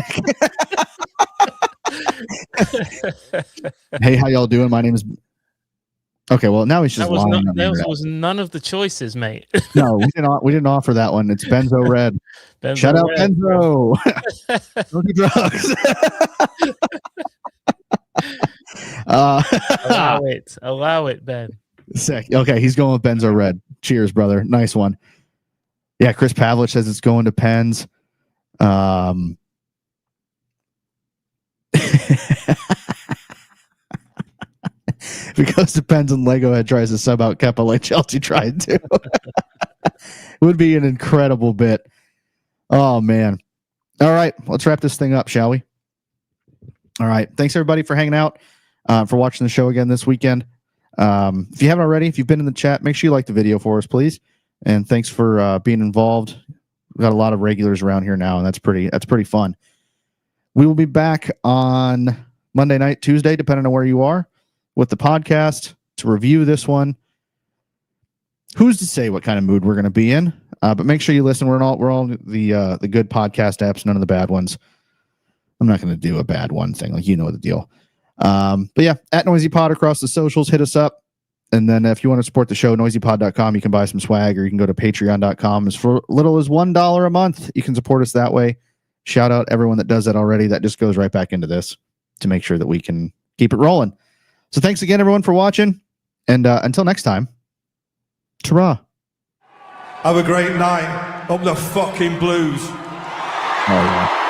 Hey, how y'all doing? My name is. Okay, well now he's just lying. That was none of the choices, mate. No, we didn't offer that one. It's Benzo Red. Shout out Red, Benzo. Don't do drugs. Allow it, Ben. Sick. Okay, he's going with Benzo Red. Cheers, brother. Nice one. Yeah, Chris Pavlich says it's going to Pens. If it goes to Pens and Lego Head tries to sub out Kepa like Chelsea tried to. It would be an incredible bit. Oh, man. All right, let's wrap this thing up, shall we? All right. Thanks, everybody, for hanging out, for watching the show again this weekend. If you haven't already, if you've been in the chat, make sure you like the video for us, please. And thanks for being involved. We've got a lot of regulars around here now, and that's pretty fun. We will be back on Monday night, Tuesday, depending on where you are, with the podcast to review this one. Who's to say what kind of mood we're going to be in? But make sure you listen. We're all the good podcast apps, none of the bad ones. I'm not going to do a bad one thing, like you know the deal. But yeah, at NoisyPod across the socials, hit us up. And then if you want to support the show, noisypod.com, you can buy some swag, or you can go to patreon.com. As for little as $1 a month, you can support us that way. Shout out everyone that does that already. That just goes right back into this to make sure that we can keep it rolling. So thanks again, everyone, for watching. And until next time, ta-ra. Have a great night. Up the fucking Blues. Oh, yeah.